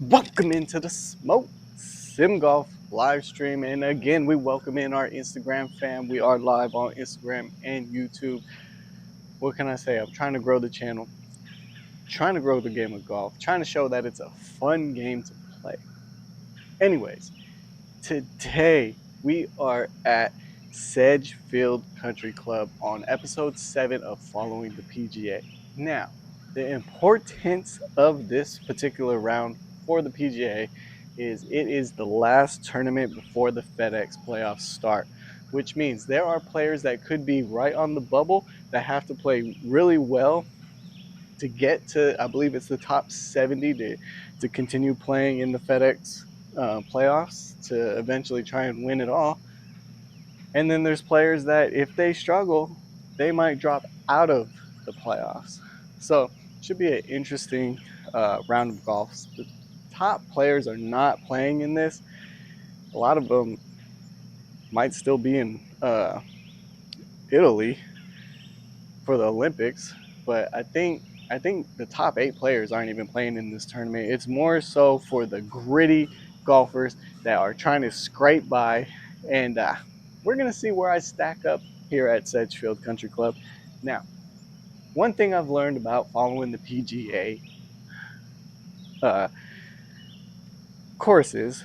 Welcome into the Smoke Sim Golf live stream. And again, we welcome in our Instagram fam. We are live on Instagram and YouTube. What can I say? I'm trying to grow the channel, trying to grow the game of golf, trying to show that it's a fun game to play. Anyways, today we are at Sedgefield Country Club on episode 7 of Following the PGA. Now, the importance of this particular round for the PGA is it is the last tournament before the FedEx playoffs start, which means there are players that could be right on the bubble that have to play really well to get to, I believe it's the top 70 to continue playing in the FedEx playoffs to eventually try and win it all. And then there's players that if they struggle, they might drop out of the playoffs. So it should be an interesting round of golf. The top players are not playing in this. A lot of them might still be in Italy for the Olympics, but I think the top 8 players aren't even playing in this tournament. It's more so for the gritty golfers that are trying to scrape by, and we're gonna see where I stack up here at Sedgefield Country Club. Now, one thing I've learned about following the PGA uh, courses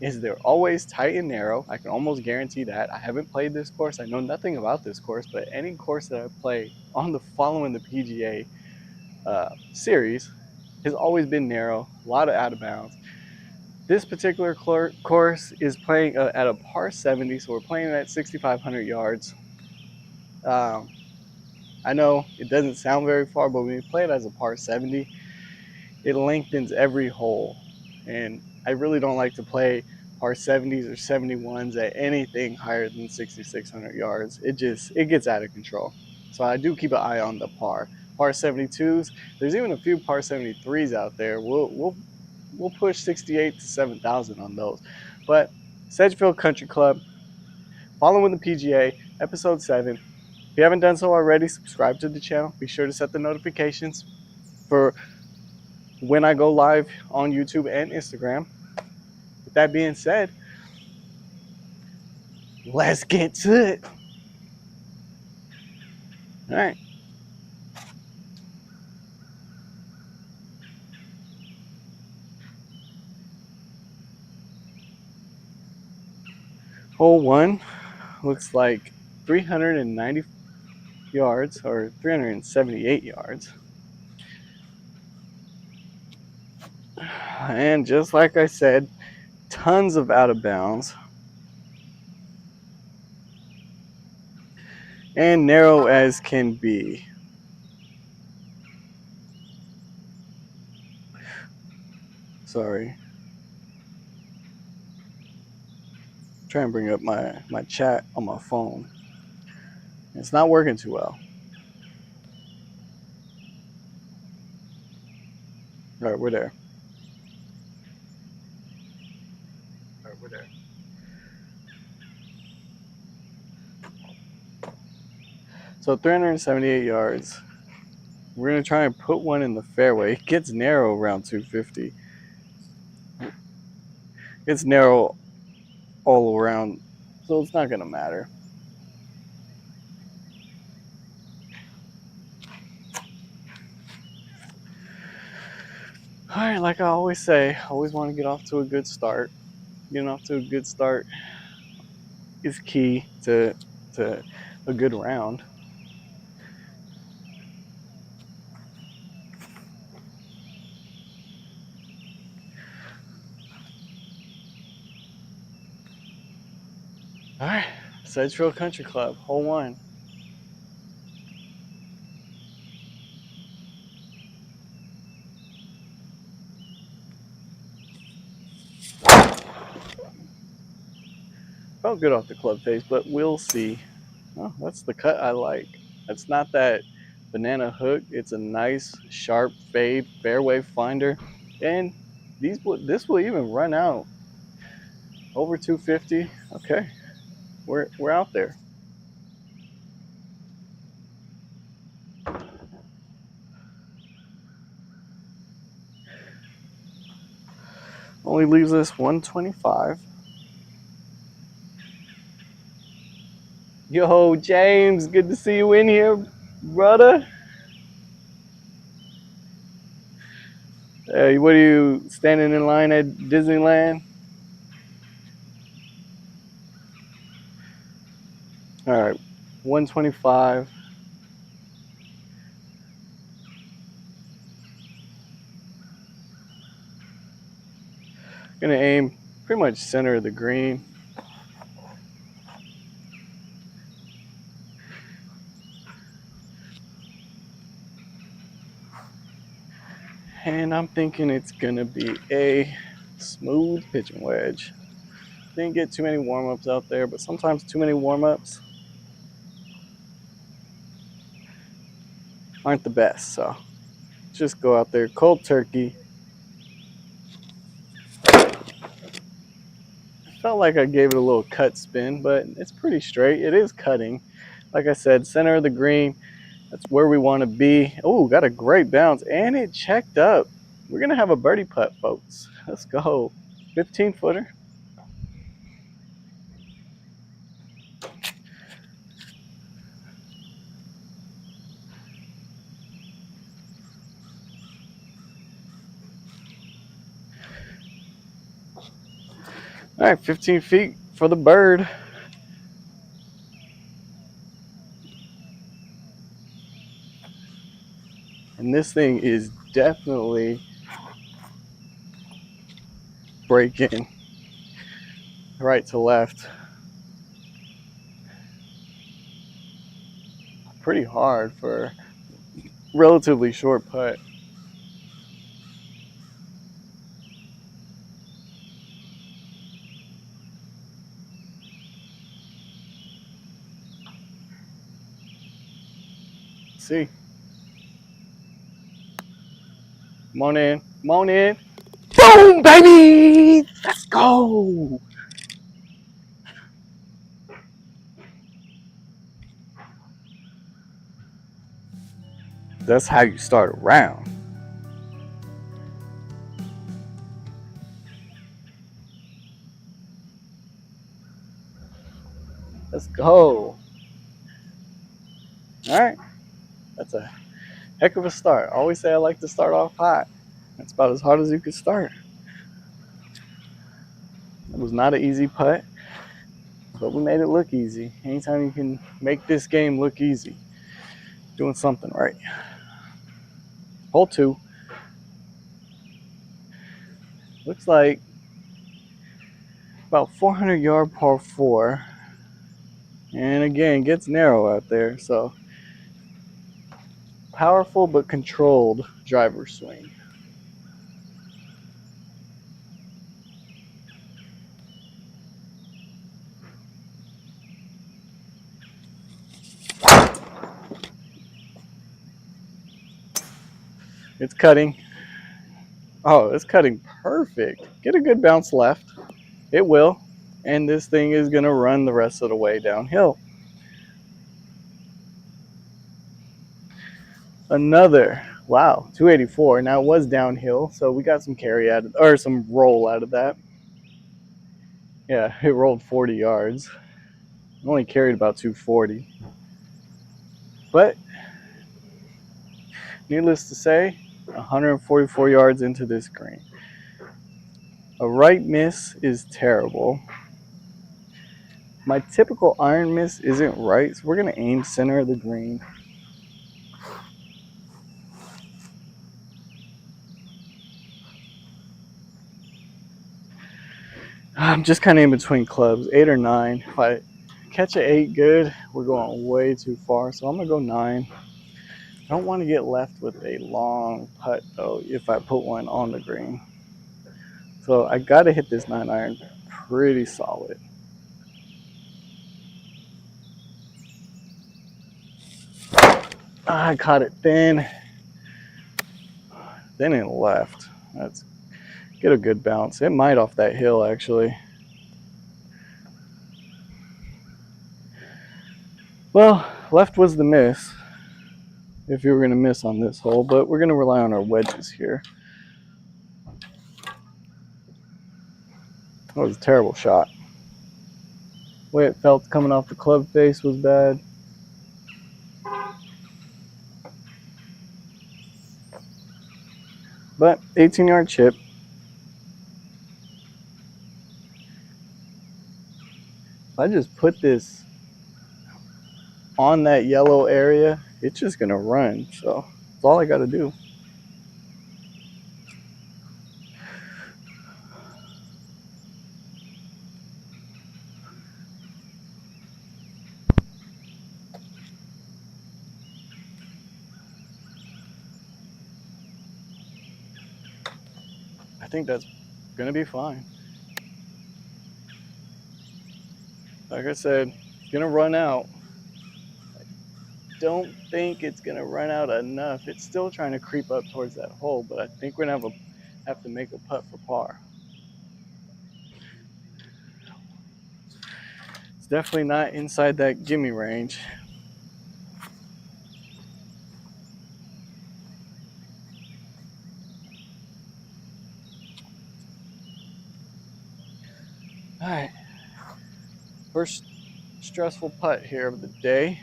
is they're always tight and narrow. I can almost guarantee that. I haven't played this course. I know nothing about this course, but any course that I play on the following the PGA series has always been narrow, a lot of out of bounds. This particular course is playing at a par 70, so we're playing at 6,500 yards. Um, I know it doesn't sound very far, but when you play it as a par 70, it lengthens every hole. And I really don't like to play par 70s or 71s at anything higher than 6,600 yards. It gets out of control. So I do keep an eye on the par 72s. There's even a few par 73s out there. We'll push 68 to 7,000 on those. But Sedgefield Country Club, following the PGA, episode 7. If you haven't done so already, subscribe to the channel. Be sure to set the notifications for when I go live on YouTube and Instagram. With that being said, let's get to it. All right. Hole 1 looks like 390 yards or 378 yards. And just like I said, tons of out of bounds. And narrow as can be. Sorry. Try and bring up my chat on my phone. It's not working too well. All right, we're there. All right, we're there. So 378 yards. We're going to try and put one in the fairway. It gets narrow around 250. It's narrow all around, so it's not going to matter. All right, like I always say, I always want to get off to a good start. Getting off to a good start is key to a good round. All right, Sedgefield Country Club, hole 1. Felt good off the club face, but we'll see. Oh, that's the cut I like. That's not that banana hook. It's a nice, sharp fade, fairway finder. And this will even run out over 250. Okay, we're out there. Only leaves us 125. Yo, James, good to see you in here, brother. Hey, what are you standing in line at Disneyland? All right, 125. Gonna aim pretty much center of the green. And I'm thinking it's gonna be a smooth pitching wedge. Didn't get too many warm-ups out there, but sometimes too many warm-ups aren't the best. So just go out there cold turkey. Felt like I gave it a little cut spin, but it's pretty straight. It is cutting. Like I said, center of the green. That's where we want to be. Oh, got a great bounce, and it checked up. We're gonna have a birdie putt, folks. Let's go. 15-footer. All right, 15 feet for the bird. And this thing is definitely breaking right to left. Pretty hard for relatively short putt. Let's see. Come on in. Come on in. Boom, baby! Let's go! That's how you start a round. Let's go. All right. That's a heck of a start. I always say I like to start off hot. That's about as hard as you could start. It was not an easy putt, but we made it look easy. Anytime you can make this game look easy, doing something right. Hole 2. Looks like about 400-yard par 4. And again, gets narrow out there. So powerful but controlled driver swing. It's cutting. Oh, it's cutting perfect. Get a good bounce left. It will. And this thing is going to run the rest of the way downhill. Another. Wow, 284. Now it was downhill, so we got some carry out of, or some roll out of that. Yeah, it rolled 40 yards. Only carried about 240. But needless to say, 144 yards into this green. A right miss is terrible. My typical iron miss isn't right, so we're going to aim center of the green. I'm just kind of in between clubs, 8 or 9. If I catch an 8 good, we're going way too far, so I'm going to go 9. I don't want to get left with a long putt, though, if I put one on the green. So I got to hit this 9 iron pretty solid. I caught it thin. Then it left. Let's get a good bounce. It might off that hill, actually. Well, left was the miss, if you were going to miss on this hole, but we're going to rely on our wedges here. That was a terrible shot. The way it felt coming off the club face was bad. But 18-yard chip. If I just put this on that yellow area, it's just going to run. So that's all I got to do. I think that's going to be fine. Like I said, it's going to run out. Don't think it's going to run out enough. It's still trying to creep up towards that hole, but I think we're going to have to make a putt for par. It's definitely not inside that gimme range. All right. First stressful putt here of the day.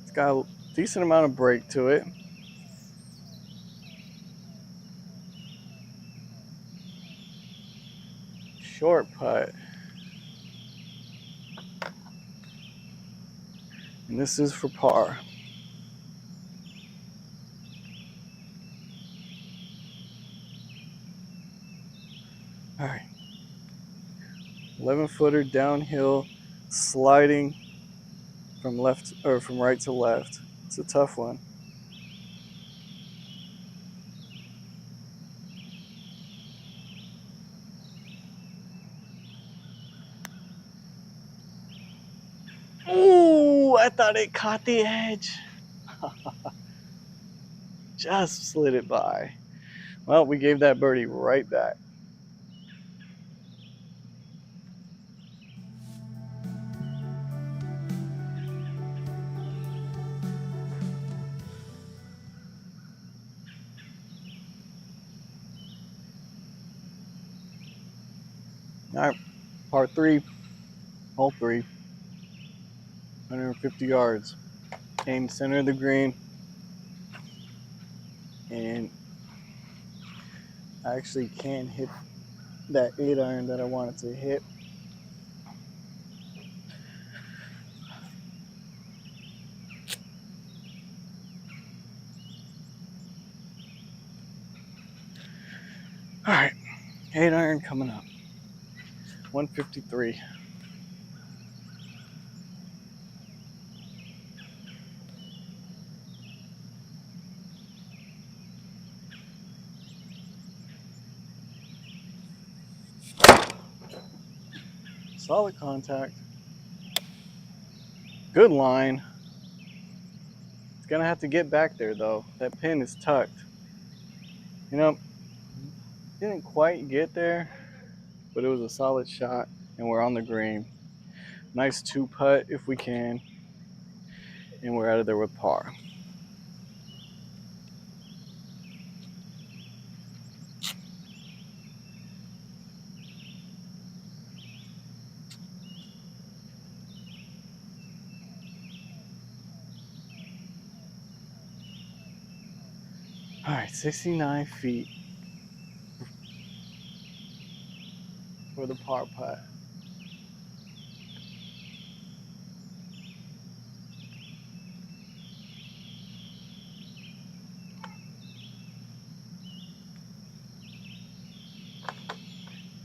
It's got a decent amount of break to it. Short putt. And this is for par. All right. 11-footer downhill, sliding from left or from right to left. It's a tough one. Ooh, I thought it caught the edge. Just slid it by. Well, we gave that birdie right back. All right, par 3, hole 3, 150 yards. Aim center of the green. And I actually can hit that 8-iron that I wanted to hit. All right, 8-iron coming up. 153. Solid contact. Good line. It's gonna have to get back there though. That pin is tucked. You know, didn't quite get there, but it was a solid shot, and we're on the green. Nice 2-putt if we can, and we're out of there with par. All right, 69 feet for the par putt.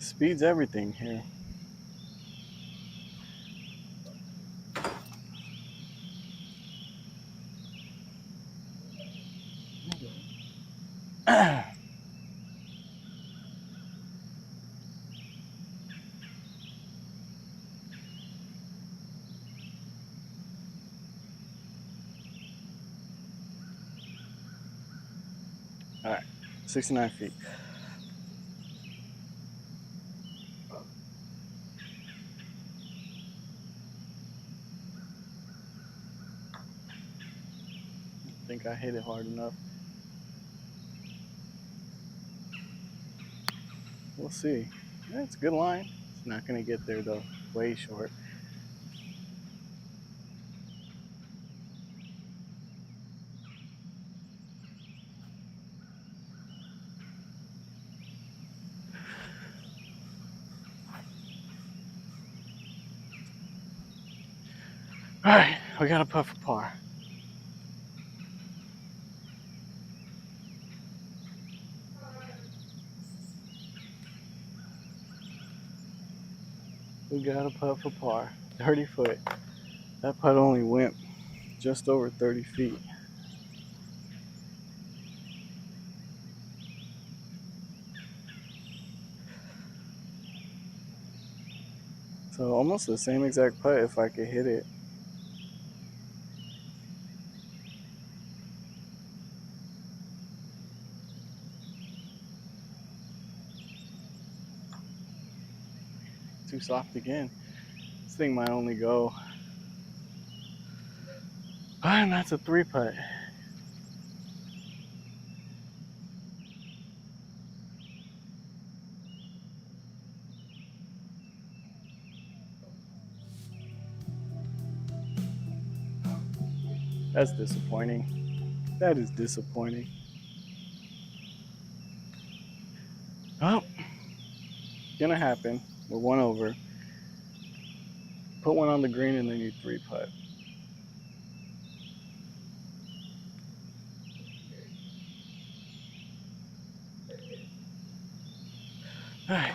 Speed's everything here. All right, 69 feet. I think I hit it hard enough. We'll see. Yeah, it's a good line. It's not going to get there though. Way short. All right, we got a putt for par. We got a putt for par. 30 foot. That putt only went just over 30 feet. So almost the same exact putt if I could hit it. Too soft again. This thing might only go. And that's a 3 putt. That's disappointing. That is disappointing. Oh, gonna happen. We're one over. Put one on the green and then you 3 putt. All right.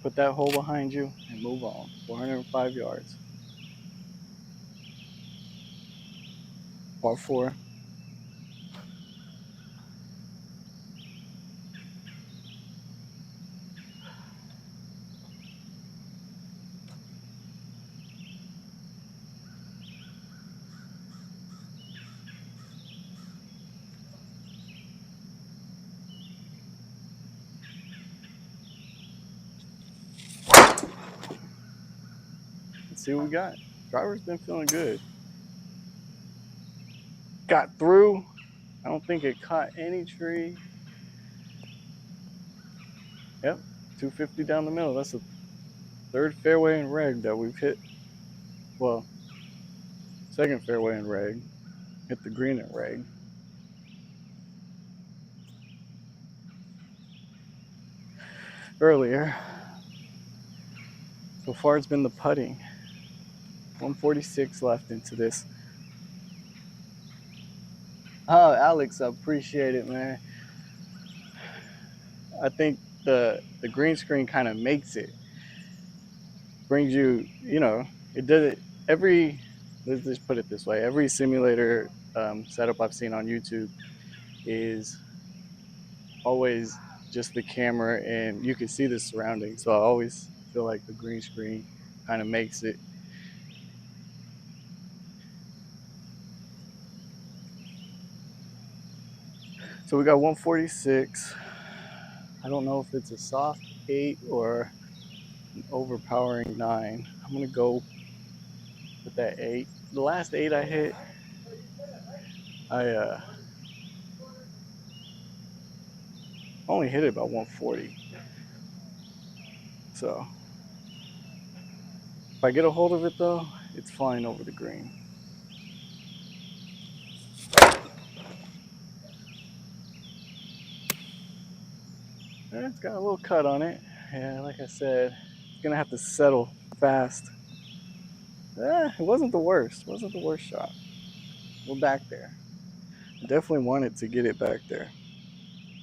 Put that hole behind you and move on. 405 yards. Par 4. Let's see what we got. Driver's been feeling good. Got through. I don't think it caught any tree. Yep, 250 down the middle. That's the third fairway and reg that we've hit. Well, second fairway and reg. Hit the green and reg. Earlier. So far it's been the putting. 146 left into this. Oh, Alex, I appreciate it, man. I think the green screen kind of makes it. Brings you, it does it every, let's just put it this way, every simulator setup I've seen on YouTube is always just the camera and you can see the surroundings. So I always feel like the green screen kind of makes it. So we got 146. I don't know if it's a soft 8 or an overpowering 9. I'm going to go with that 8. The last 8 I hit, I only hit it about 140. So if I get a hold of it though, it's flying over the green. It's got a little cut on it. Yeah, like I said, it's gonna have to settle fast. It wasn't the worst. It wasn't the worst shot. We're back there. I definitely wanted to get it back there,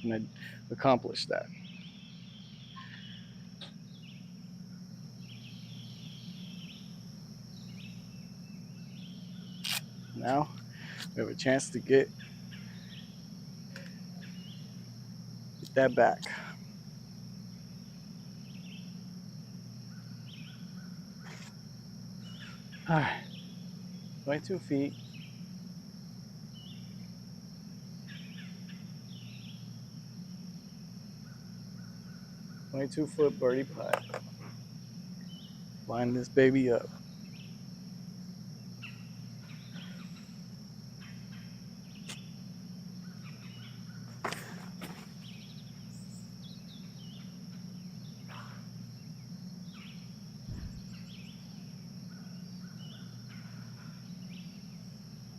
and I accomplished that. Now we have a chance to get that back. All right, 22 feet. "22-foot birdie putt. Line this baby up.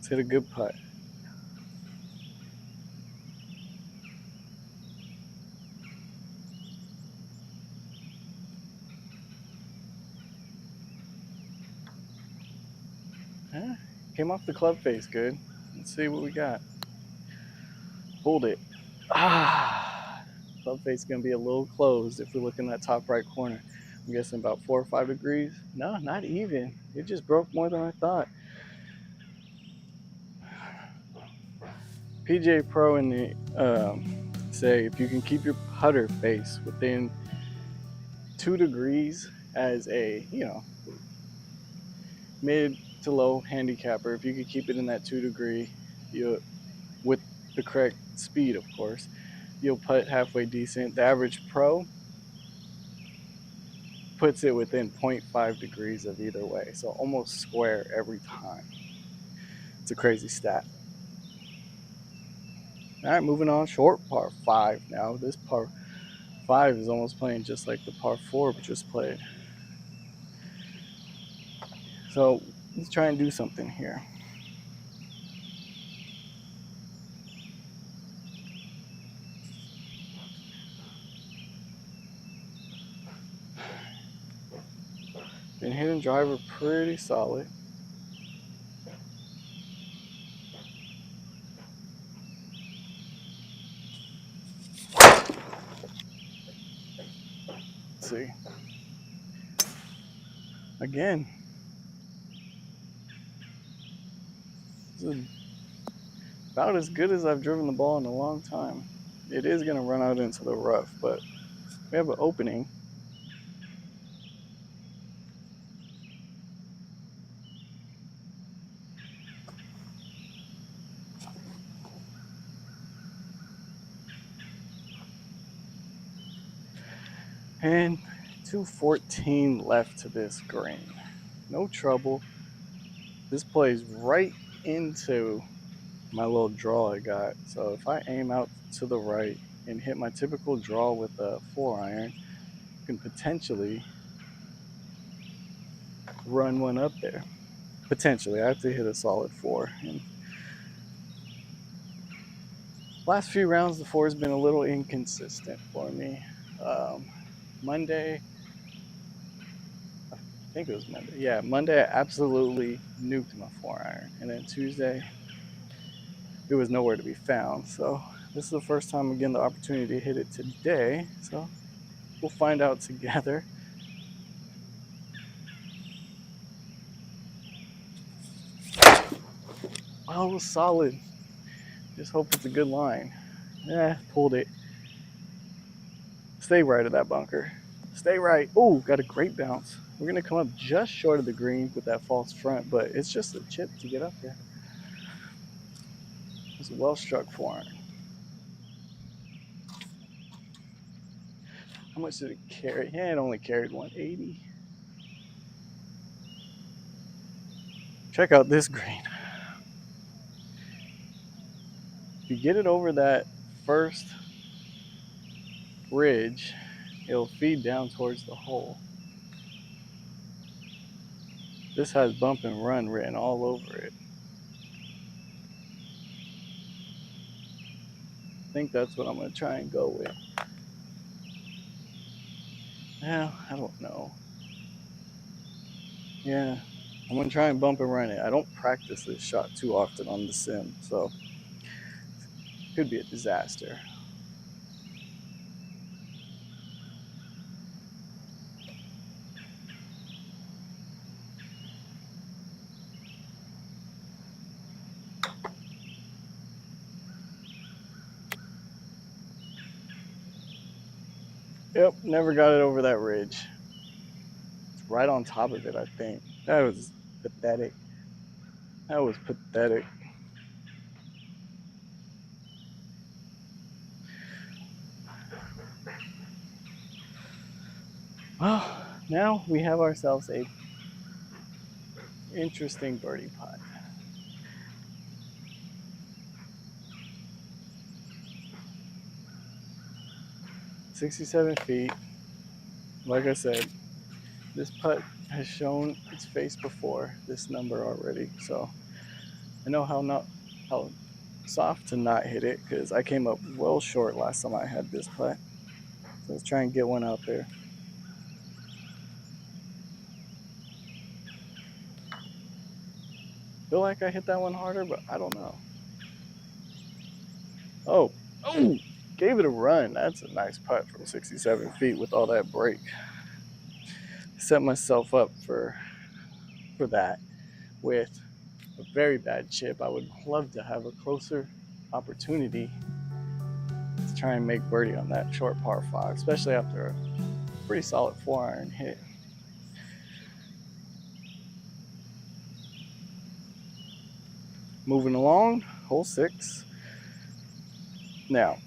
Let's hit a good putt. Came off the club face good. Let's see what we got. Pulled it. Club face gonna be a little closed if we look in that top right corner. I'm guessing about 4 or 5 degrees. No, not even. It just broke more than I thought. PGA Pro in the say if you can keep your putter face within 2 degrees as a mid to low handicapper, if you could keep it in that 2 degree, you with the correct speed, of course, you'll putt halfway decent. The average pro puts it within 0.5 degrees of either way, so almost square every time. It's a crazy stat. All right, moving on. Short par 5 now. This par 5 is almost playing just like the par 4 we just played. So let's try and do something here. Been hitting driver pretty solid. Let's see. Again, this is about as good as I've driven the ball in a long time. It is going to run out into the rough, but we have an opening. And 214 left to this green. No trouble. This plays right into my little draw I got. So if I aim out to the right and hit my typical draw with a 4-iron, I can potentially run one up there. Potentially, I have to hit a solid 4. And last few rounds, the 4 has been a little inconsistent for me. Monday, I think it was Monday. Yeah, Monday I absolutely nuked my 4-iron, and then Tuesday it was nowhere to be found. So this is the first time I'm getting the opportunity to hit it today. So we'll find out together. Oh, it was solid. Just hope it's a good line. Pulled it. Stay right of that bunker. Stay right. Oh, got a great bounce. We're going to come up just short of the green with that false front, but it's just a chip to get up there. It's a well-struck 4-iron. How much did it carry? Yeah, it only carried 180. Check out this green. If you get it over that first ridge, it'll feed down towards the hole. This has bump and run written all over it. I think that's what I'm going to try and go with. Yeah, I don't know. Yeah, I'm going to try and bump and run it. I don't practice this shot too often on the sim, so it could be a disaster. Yep, never got it over that ridge. It's right on top of it, I think. That was pathetic. That was pathetic. Well, now we have ourselves a interesting birdie putt. 67 feet. Like I said, this putt has shown its face before this number already. So I know how soft to not hit it because I came up well short last time I had this putt. So let's try and get one out there. Feel like I hit that one harder, but I don't know. Oh, gave it a run. That's a nice putt from 67 feet with all that break. Set myself up for that with a very bad chip. I would love to have a closer opportunity to try and make birdie on that short par 5, especially after a pretty solid 4-iron hit. Moving along, hole 6. Now,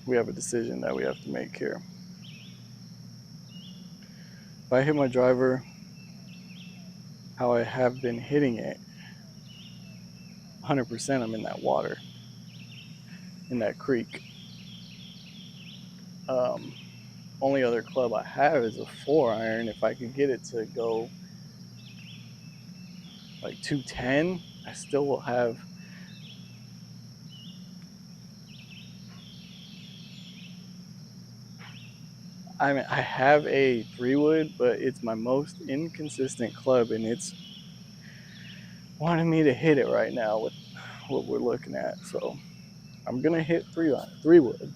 we have a decision that we have to make here. If I hit my driver how I have been hitting it, 100% I'm in that water, in that creek. Only other club I have is a 4-iron. If I could get it to go like 210, I still will have. I mean, I have a 3-wood, but it's my most inconsistent club, and it's wanting me to hit it right now with what we're looking at. So I'm gonna hit 3-wood.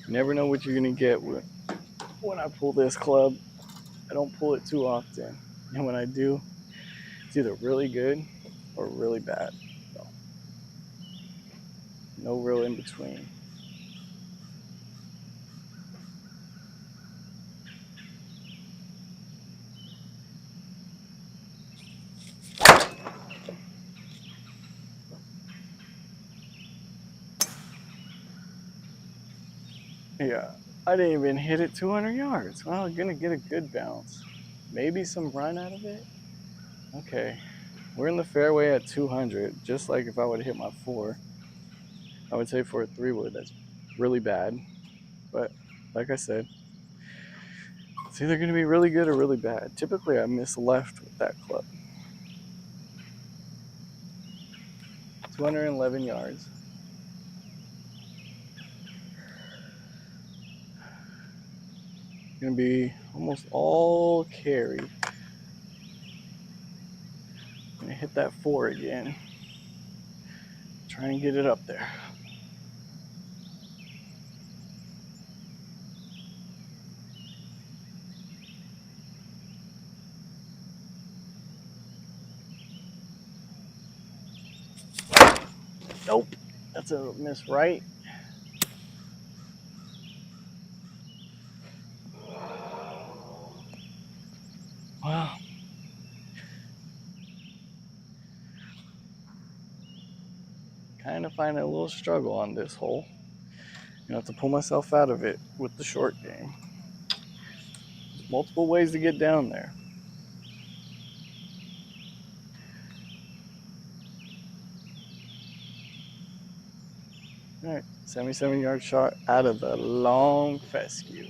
You never know what you're gonna get when I pull this club. I don't pull it too often, and when I do, it's either really good or really bad. So no real in between. Yeah, I didn't even hit it 200 yards. Well, I'm gonna get a good bounce. Maybe some run out of it. Okay, we're in the fairway at 200, just like if I would hit my 4. I would say for a 3-wood, that's really bad. But like I said, it's either gonna be really good or really bad. Typically, I miss left with that club. 211 yards. Gonna be almost all carry. Gonna hit that 4 again. Try and get it up there. Nope, that's a miss right. Well, kind of finding a little struggle on this hole. You have to pull myself out of it with the short game. There's multiple ways to get down there. All right, 77-yard shot out of the long fescue.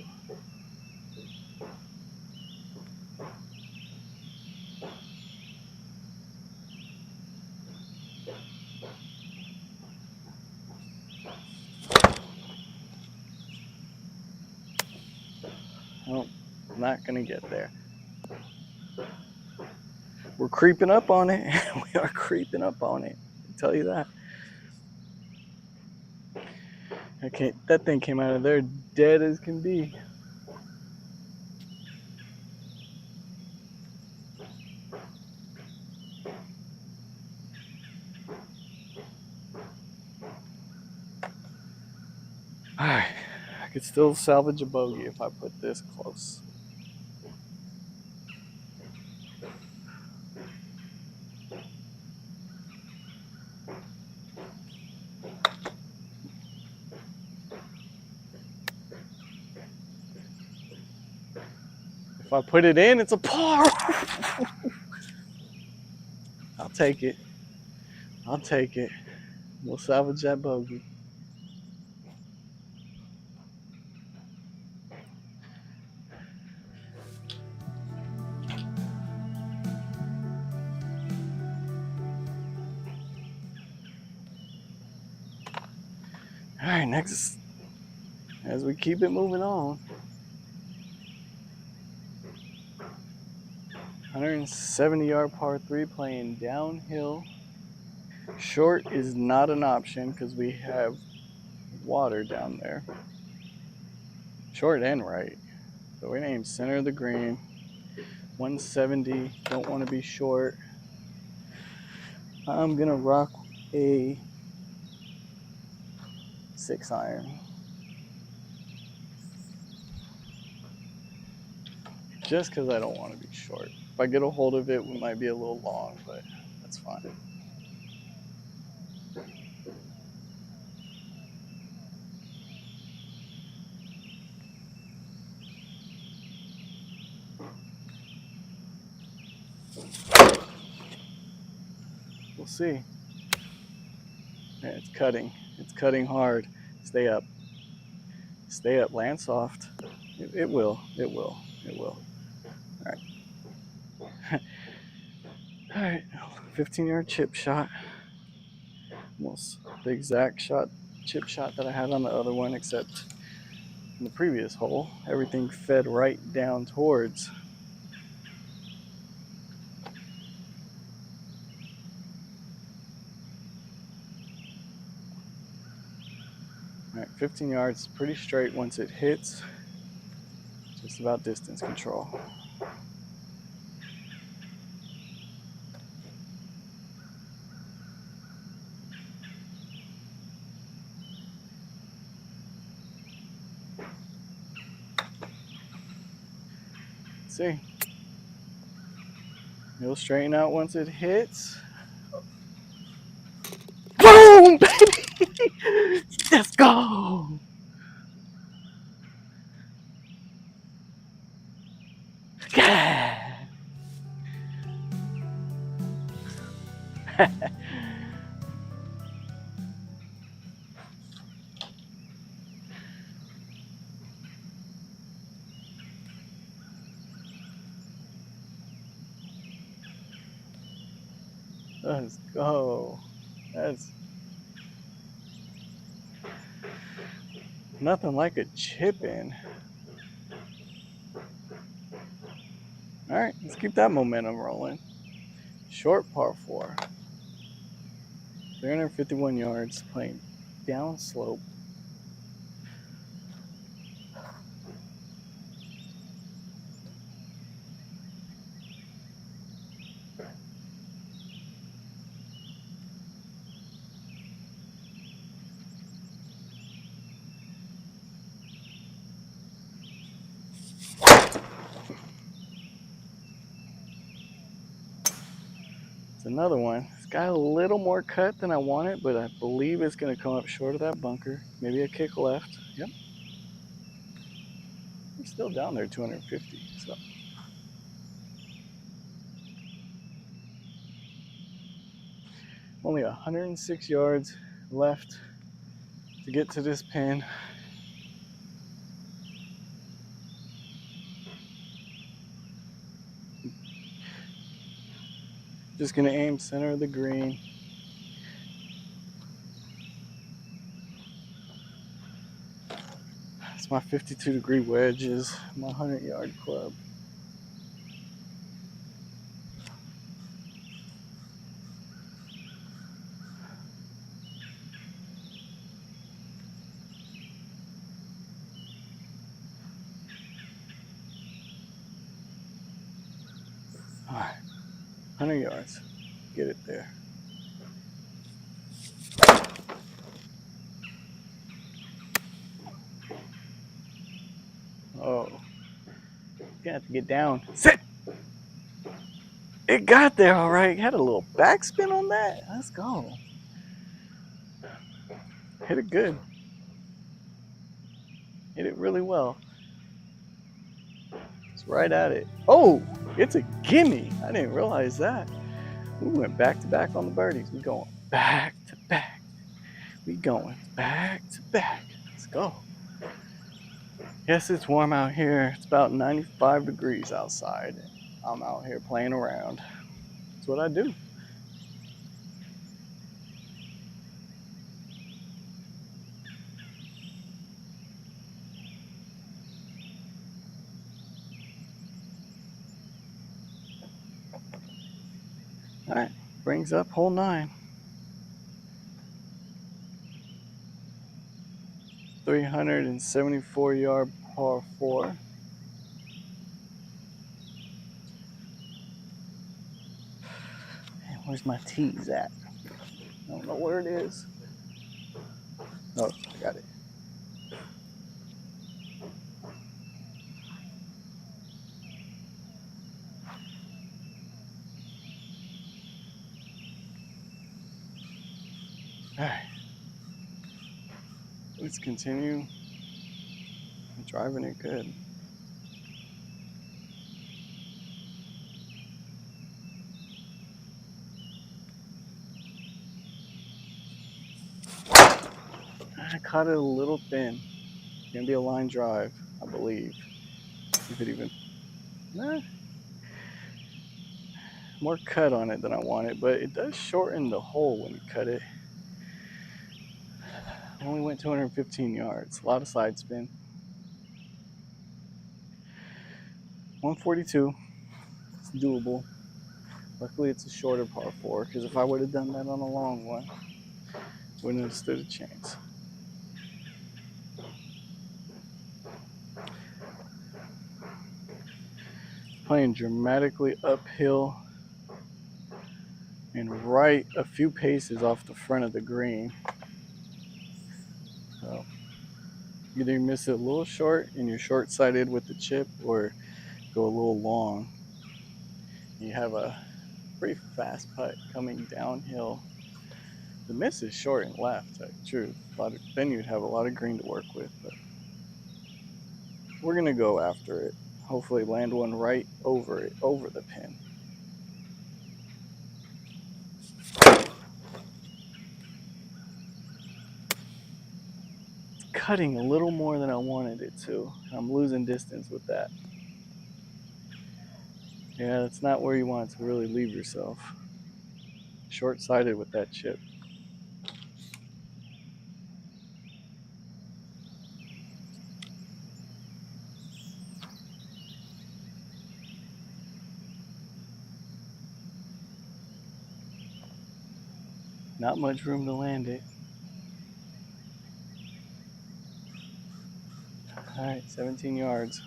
Well, not gonna get there. We're creeping up on it. We are creeping up on it. I can tell you that. Okay, that thing came out of there dead as can be. All right, I could still salvage a bogey if I put this close. If I put it in, it's a par. I'll take it. I'll take it. We'll salvage that bogey. All right, next, as we keep it moving on, 170-yard par 3 playing downhill. Short is not an option because we have water down there. Short and right. So we're gonna aim center of the green. 170, don't want to be short. I'm gonna rock a 6-iron. Just because I don't want to be short. If I get a hold of it, we might be a little long, but that's fine. We'll see. Yeah, it's cutting. It's cutting hard. Stay up. Stay up. Land soft. It will. It will. It will. All right. All right. 15-yard chip shot. Almost the exact chip shot that I had on the other one, except in the previous hole, everything fed right down towards. All right, 15 yards, pretty straight once it hits. Just about distance control. Let's see. It'll straighten out once it hits. Boom, baby! Let's go! Yeah! Let's go. That's nothing like a chip in. All right, let's keep that momentum rolling. Short par 4. 351 yards, playing down slope. It's another one. It's got a little more cut than I wanted, but I believe it's going to come up short of that bunker. Maybe a kick left. Yep. We're still down there 250. So only 106 yards left to get to this pin. Just going to aim center of the green. It's my 52-degree wedges, my 100-yard club. All right, 100 yards. Get it there. Oh, you have to get down. Sit! It got there all right. Had a little backspin on that. Let's go. Hit it good. Hit it really well. It's right at it. Oh, it's a gimme. I didn't realize that. We went back to back on the birdies. We going back to back. We going back to back. Let's go. Yes, it's warm out here. It's about 95 degrees outside. I'm out here playing around. That's what I do. All right, brings up hole 9. 374-yard par 4. Man, where's my tees at? I don't know where it is. Oh, I got it. All right. Let's continue driving it good. I caught it a little thin. It's gonna be a line drive, I believe. If it even, more cut on it than I wanted, but it does shorten the hole when you cut it. Only went 215 yards. A lot of side spin. 142. It's doable. Luckily, it's a shorter par 4, because if I would have done that on a long one, wouldn't have stood a chance. Playing dramatically uphill and right a few paces off the front of the green. So either you miss it a little short and you're short-sighted with the chip, or go a little long. You have a pretty fast putt coming downhill. The miss is short and left, to tell you the truth. Then you'd have a lot of green to work with, but we're gonna go after it. Hopefully land one right over it, over the pin. It's cutting a little more than I wanted it to. I'm losing distance with that. Yeah, that's not where you want to really leave yourself. Short-sighted with that chip. Not much room to land it. All right, 17 yards.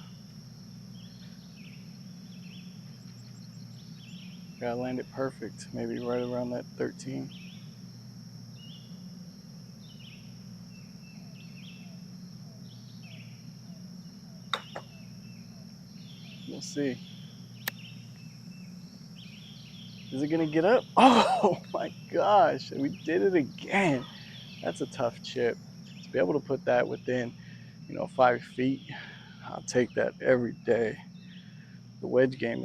Gotta land it perfect, maybe right around that 13. We'll see. Is it gonna get up? Oh my gosh, we did it again. That's a tough chip. To be able to put that within, 5 feet, I'll take that every day. The wedge game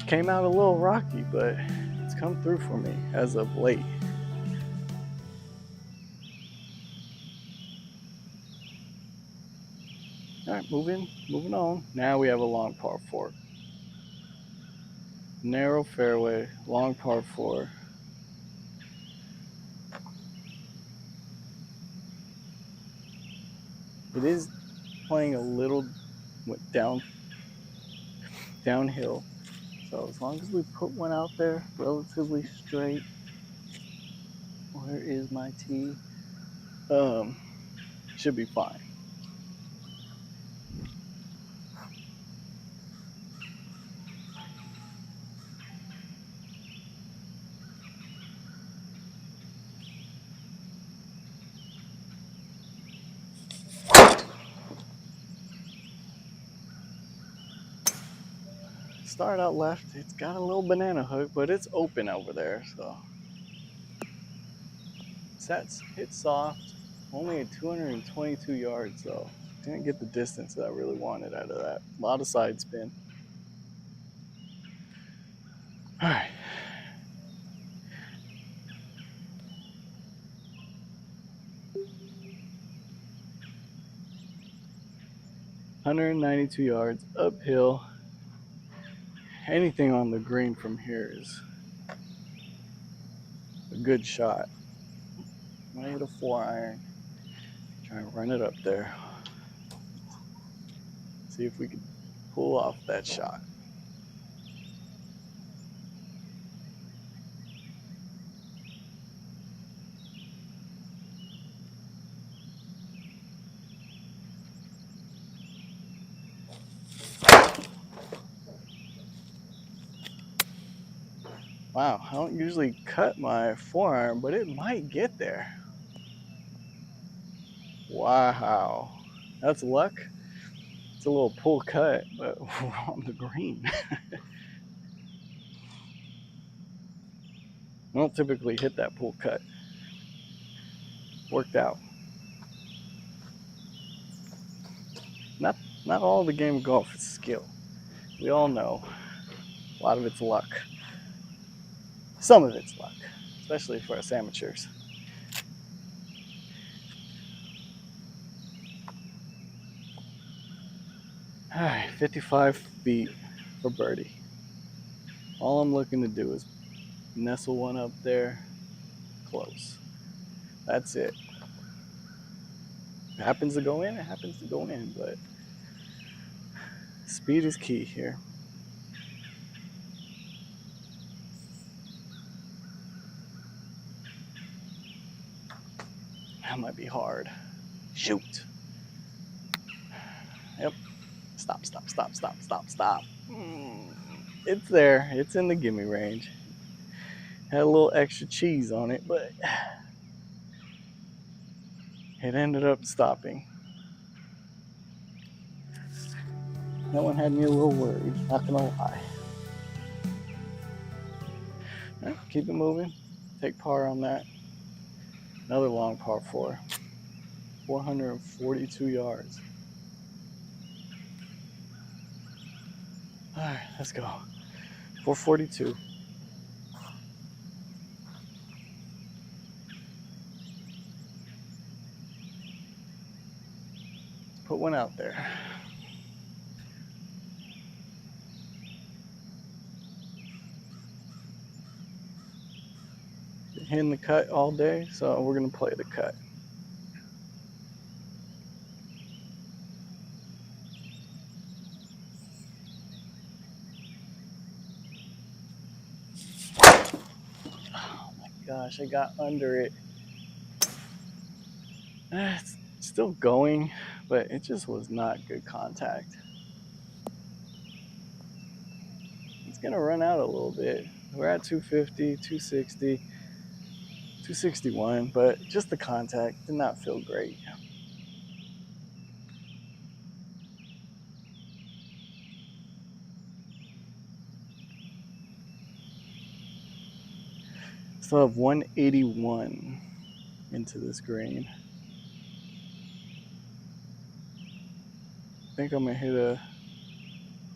came out a little rocky, but it's come through for me as of late. All right, moving on. Now we have a long par 4. Narrow fairway, long par 4. It is playing a little downhill. So as long as we put one out there relatively straight, where is my tee? Should be fine. Start out left. It's got a little banana hook, but it's open over there, so hit soft. Only at 222 yards though. Didn't get the distance that I really wanted out of that. A lot of side spin. All right. (192 yards uphill). Anything on the green from here is a good shot. I'm gonna hit a 4-iron. Try and run it up there. See if we can pull off that shot. Wow, I don't usually cut my forearm, but it might get there. Wow, that's luck. It's a little pull cut, but we're on the green. I don't typically hit that pull cut. Worked out. Not not all the game of golf is skill. We all know a lot of it's luck. Some of it's luck, especially for us amateurs. All right, 55 feet for birdie. All I'm looking to do is nestle one up there close. That's it. If it happens to go in, it happens to go in, but speed is key here. That might be hard. Shoot. Yep. Stop, stop, stop, stop, stop, stop. It's there. It's in the gimme range. Had a little extra cheese on it, but it ended up stopping. That one had me a little worried, not gonna lie. All right, keep it moving. Take par on that. Another long par 4. 442 yards. All right, let's go. 442. Put one out there. Been hitting the cut all day, so we're gonna play the cut. Oh my gosh, I got under it. It's still going, but it just was not good contact. It's gonna run out a little bit. We're at 250, 260, 261, but just the contact did not feel great. Still have 181 into this green. I think I'm gonna hit a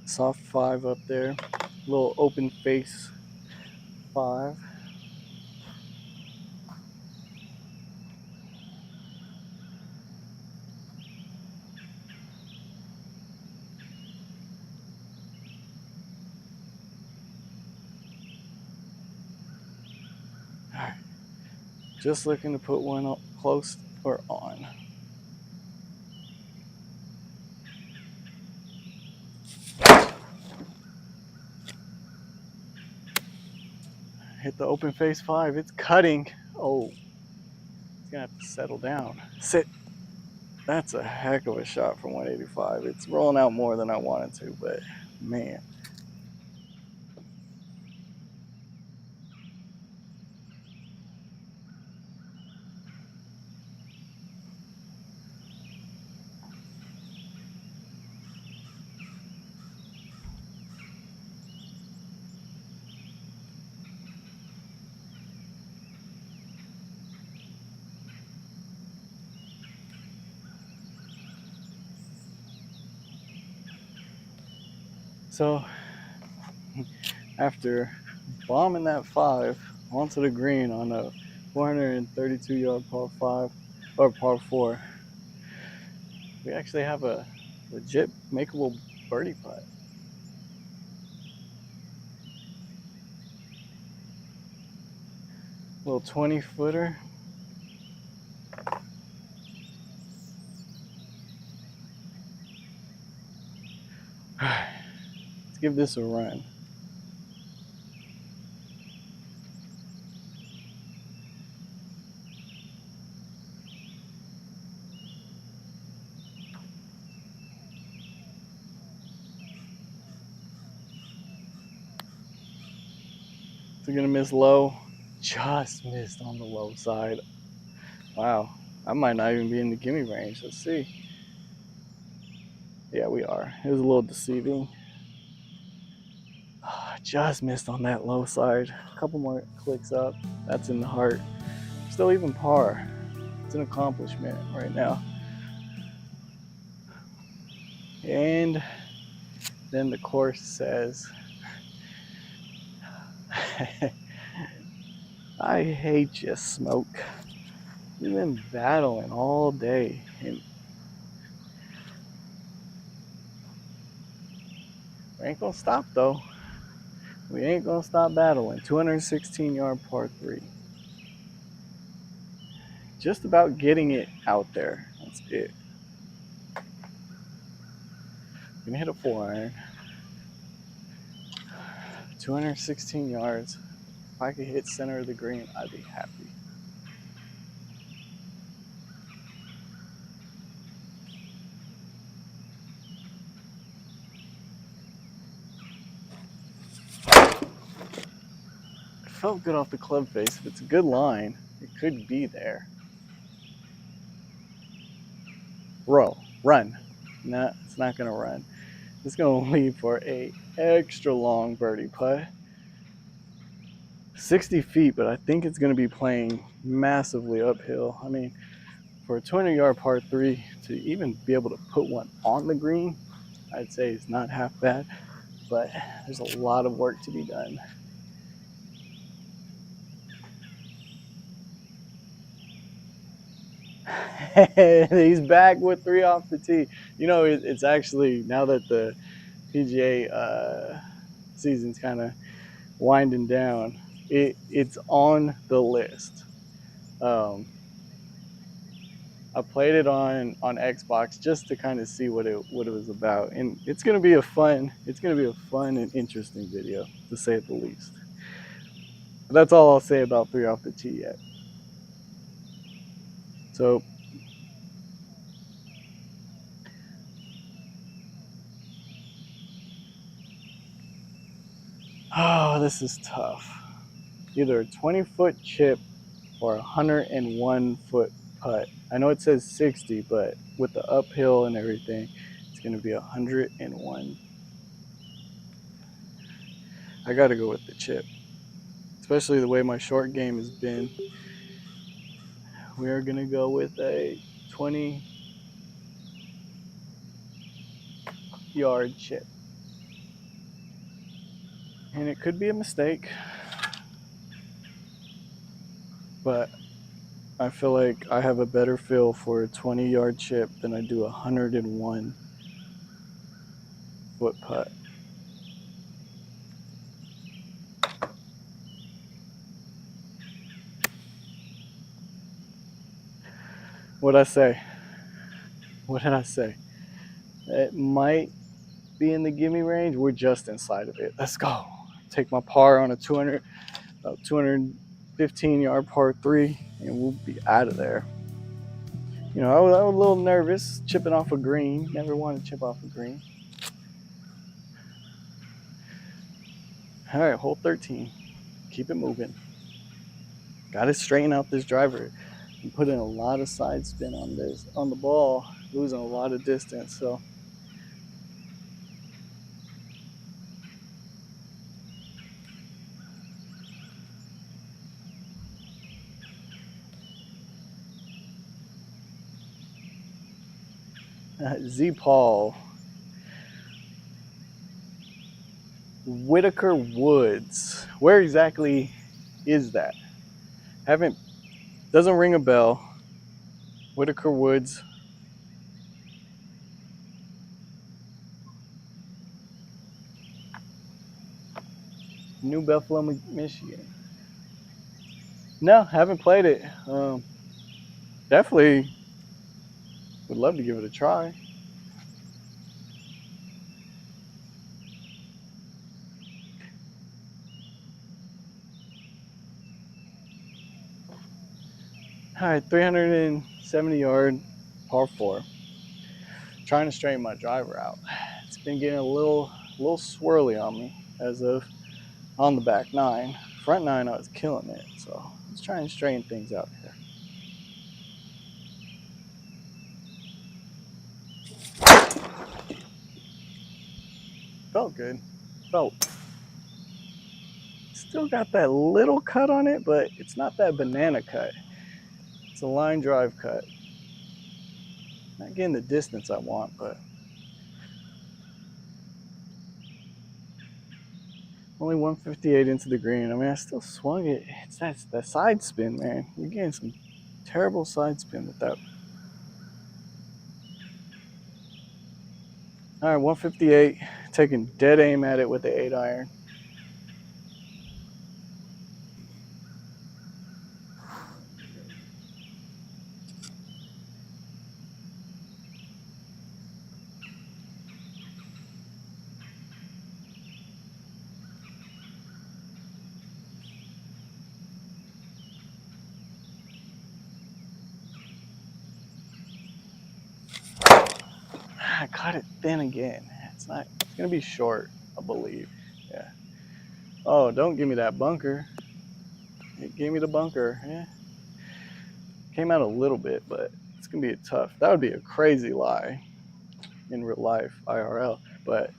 soft 5 up there. A little open face 5. All right. Just looking to put one up close or on. Hit the open face 5. It's cutting. Oh, it's gonna have to settle down. Sit. That's a heck of a shot from 185. It's rolling out more than I wanted to, but man. So after bombing that 5 onto the green on a 432-yard par 5 or par 4, we actually have a legit makeable birdie putt. Little 20-footer. Let's give this a run. Is it gonna miss low? Just missed on the low side. Wow, I might not even be in the gimme range. Let's see. Yeah, we are. It was a little deceiving. Just missed on that low side. A couple more clicks up. That's in the heart. Still even par. It's an accomplishment right now. And then the course says, I hate you, Smoke. You've been battling all day. And we ain't gonna stop though. We ain't gonna stop battling. 216-yard par 3. Just about getting it out there. That's it. Gonna hit a 4-iron. 216 yards. If I could hit center of the green, I'd be happy. It felt good off the club face. If it's a good line, it could be there. Roll. Run. No, it's not going to run. It's going to leave for a extra long birdie putt. 60 feet, but I think it's going to be playing massively uphill. I mean, for a 200-yard par 3 to even be able to put one on the green, I'd say it's not half bad, but there's a lot of work to be done. He's back with 3 off the tee. You know, it's actually, now that the PGA season's kind of winding down, it's on the list. I played it on Xbox just to kind of see what it was about, and it's gonna be a fun and interesting video, to say at the least. But that's all I'll say about 3 off the tee yet. So oh, this is tough. Either a 20-foot chip or a 101-foot putt. I know it says 60, but with the uphill and everything, it's going to be 101. I got to go with the chip, especially the way my short game has been. We are going to go with a 20-yard chip. And it could be a mistake, but I feel like I have a better feel for a 20-yard chip than I do a 101-foot putt. What'd I say? What did I say? It might be in the gimme range. We're just inside of it. Let's go. Take my par on a 215-yard par 3, and we'll be out of there. You know, I was a little nervous chipping off a green. Never wanted to chip off a green. All right, hole 13. Keep it moving. Got to straighten out this driver. I'm putting a lot of side spin on the ball, losing a lot of distance. So Z Paul, Whitaker Woods. Where exactly is that? Doesn't ring a bell. Whitaker Woods. New Buffalo, Michigan. No, haven't played it. Definitely would love to give it a try. All right, 370-yard par 4. Trying to straighten my driver out. It's been getting a little swirly on me as of on the back 9. Front nine, I was killing it. So let's try and straighten things out here. Felt good. Felt. Still got that little cut on it, but it's not that banana cut. It's a line drive cut. Not getting the distance I want, but only 158 into the green. I mean, I still swung it. It's that side spin, man. You're getting some terrible side spin with that. All right, 158. Taking dead aim at it with the 8-iron. I caught it thin again. It's gonna be short, I believe. Yeah. Oh, don't give me that bunker. It gave me the bunker. Yeah. Came out a little bit, but it's gonna be tough. That would be a crazy lie in real life, IRL. But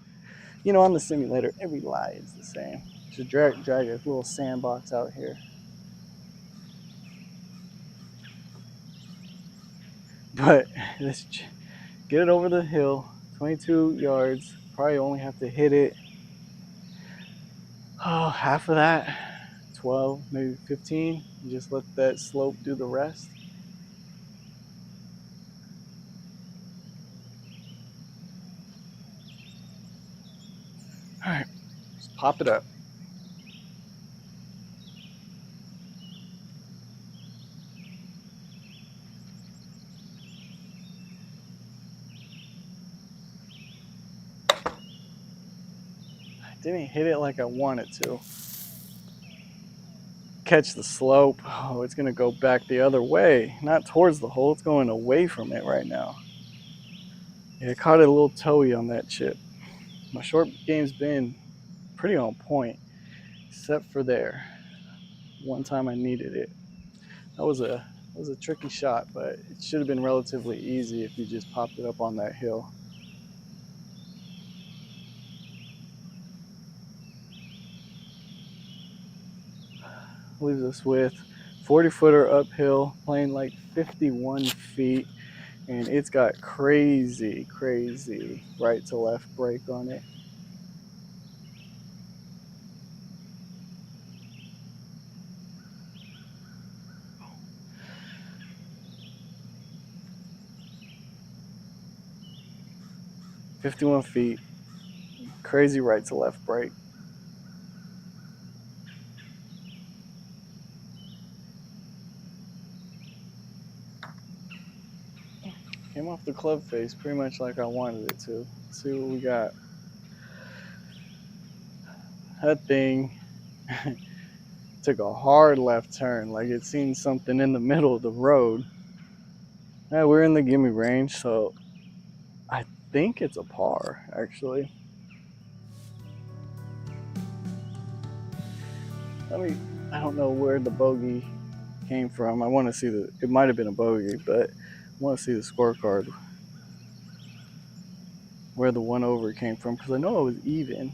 you know, on the simulator, every lie is the same. Just drag a little sandbox out here. But let's get it over the hill. 22 yards. Probably only have to hit it. Oh, half of that. 12, maybe 15. Just let that slope do the rest. All right, just pop it up. I didn't hit it like I wanted to. Catch the slope. Oh, it's gonna go back the other way, not towards the hole. It's going away from it right now. Yeah, I caught it a little toey on that chip. My short game's been pretty on point, except for there. One time I needed it. That was a tricky shot, but it should have been relatively easy if you just popped it up on that hill. Leaves us with 40-footer uphill, playing like 51 feet, and it's got crazy right to left break on it. "51 feet, crazy right to left break." Came off the club face pretty much like I wanted it to. Let's see what we got. That thing took a hard left turn, like it seen something in the middle of the road. Yeah, we're in the gimme range, so I think it's a par, actually. I don't know where the bogey came from. I want to see it might have been a bogey, but I want to see the scorecard where the one over came from, because I know it was even.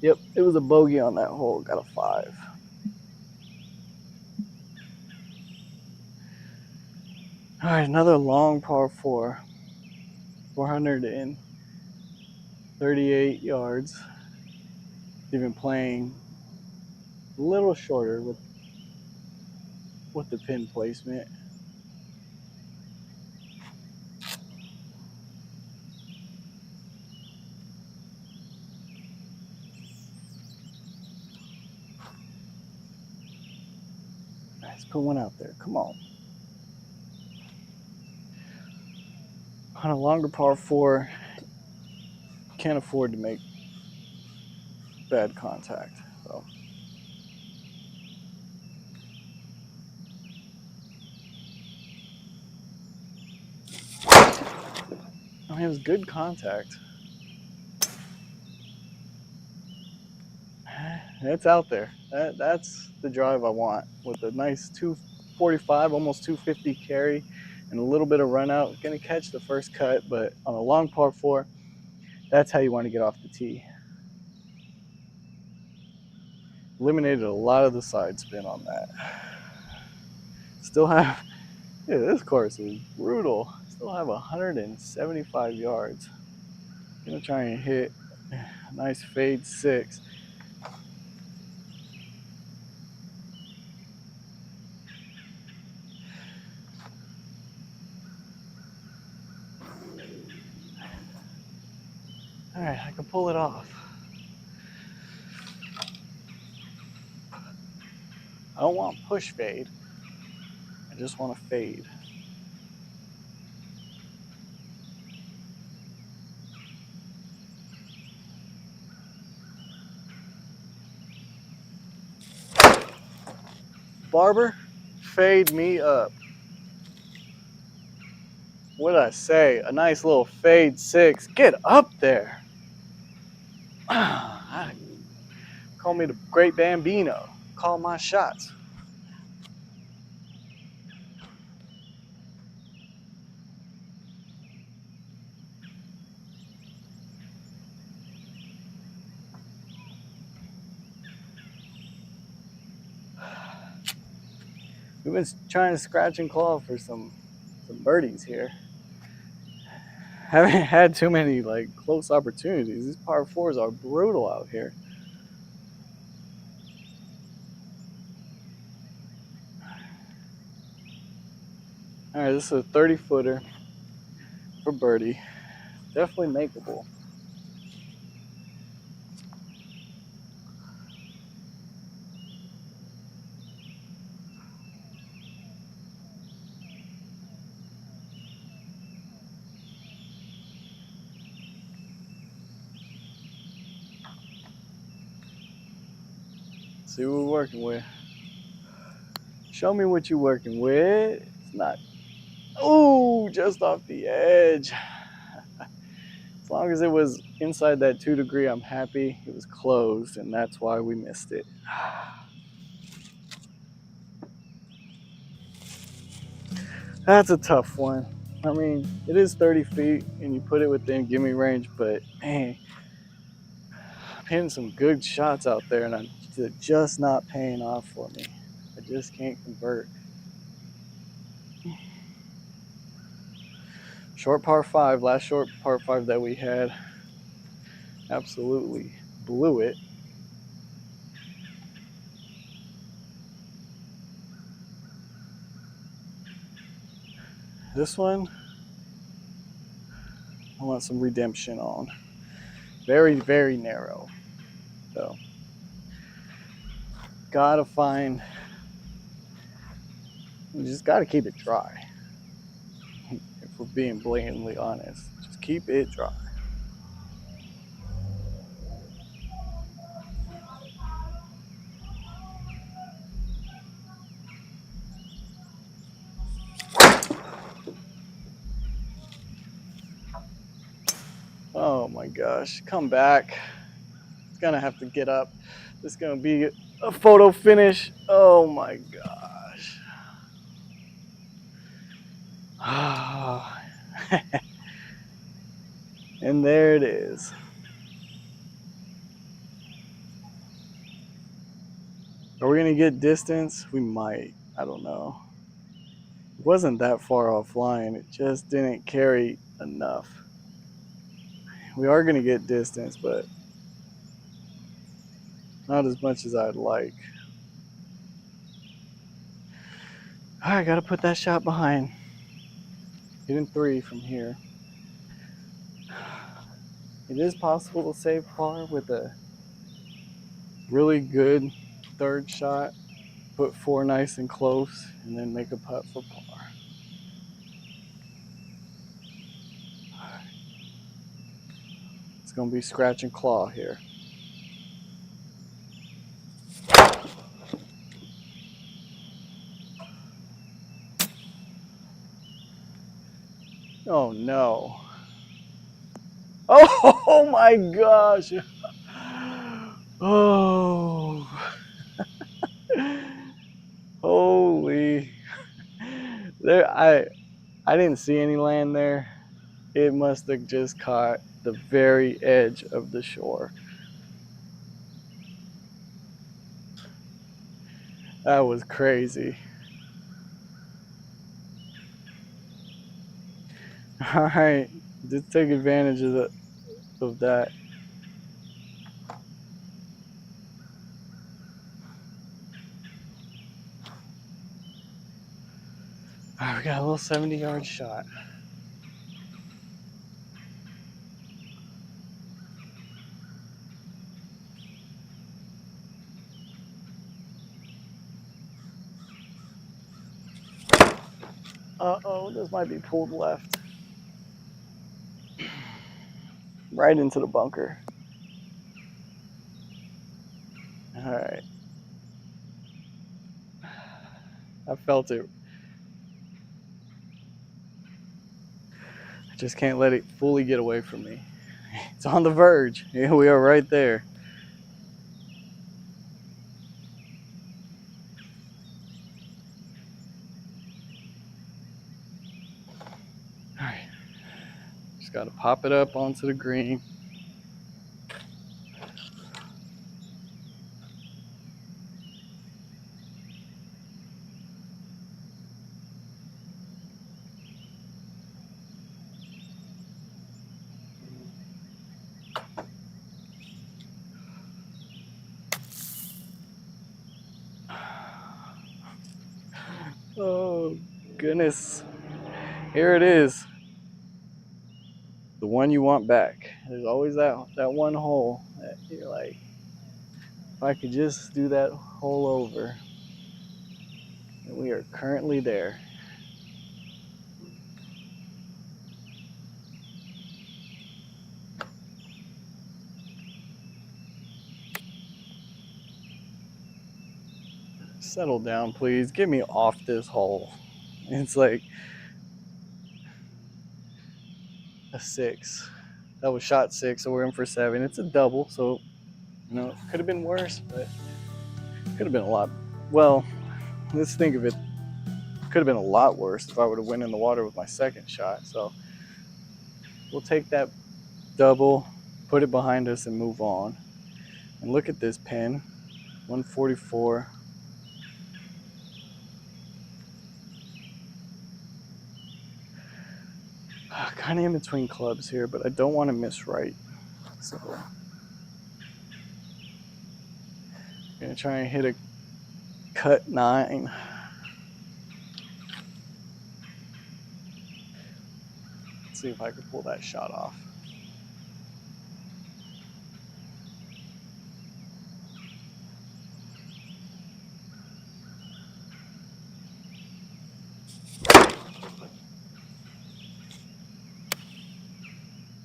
Yep, it was a bogey on that hole. Got a 5. All right, another long par 4. 438 yards. Even playing a little shorter with the pin placement. Let's put one out there. Come on. On a longer par 4, can't afford to make bad contact. So I mean, it was good contact. It's out there. That's the drive I want, with a nice 245, almost 250 carry, and a little bit of run out. Gonna catch the first cut, but on a long par four, that's how you want to get off the tee. Eliminated a lot of the side spin on that. Still have, yeah, this course is brutal. Still have 175 yards. Gonna try and hit a nice fade 6. All right, I can pull it off. I don't want push fade. I just want to fade. Barber, fade me up. What did I say? A nice little fade 6. Get up there. Call me the Great Bambino. Call my shots. We've been trying to scratch and claw for some birdies here. Haven't had too many like close opportunities. These par fours are brutal out here. All right, this is a 30-footer for birdie. Definitely makeable. See what we're working with. Show me what you're working with. It's not. Oh, just off the edge. As long as it was inside that 2 degree, I'm happy. It was closed, and that's why we missed it. That's a tough one. I mean, it is 30 feet, and you put it within gimme range, but man, I'm hitting some good shots out there, and they're just not paying off for me. I just can't convert. Short par 5, last short par 5 that we had, absolutely blew it. This one, I want some redemption on. Very, very narrow, though. Gotta find, you just gotta keep it dry. If we're being blatantly honest, just keep it dry. Oh my gosh, come back. It's gonna have to get up. This is gonna be a photo finish. Oh my gosh. And there it is. Are we gonna get distance? We might. I don't know. It wasn't that far offline. It just didn't carry enough. We are gonna get distance, but not as much as I'd like. All right, gotta put that shot behind. Hitting 3 from here. It is possible to save par with a really good third shot, put 4 nice and close, and then make a putt for par. It's gonna be scratch and claw here. Oh no. Oh my gosh. Oh, holy! There, I didn't see any land there. It must have just caught the very edge of the shore. That was crazy. All right, just take advantage of that. All right, we got a little 70-yard shot. Uh-oh, this might be pulled left. Right into the bunker. All right. I felt it. I just can't let it fully get away from me. It's on the verge. Yeah, we are right there. All right. Just got to pop it up onto the green. Oh, goodness. Here it is. The one you want back. There's always that one hole that you're like, if I could just do that hole over. And we are currently there. Settle down, please. Get me off this hole. It's like a 6. That was shot 6, so we're in for 7. It's a double, so it could have been worse, but could have been a lot. Well, let's think of it. Could have been a lot worse if I would have went in the water with my second shot. So we'll take that double, put it behind us, and move on. And look at this pin, 144. Kind of in between clubs here, but I don't want to miss right. So I'm gonna try and hit a cut 9. Let's see if I can pull that shot off.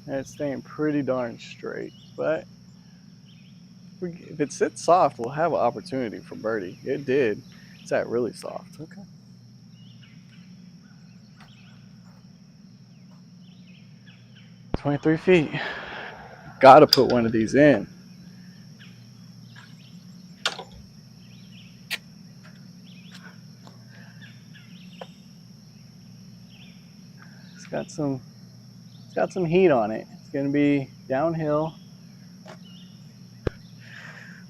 And it's staying pretty darn straight, but if it sits soft, we'll have an opportunity for birdie. It did. It's at really soft. Okay. 23 feet. Gotta put one of these in. It's got some heat on it. It's gonna be downhill,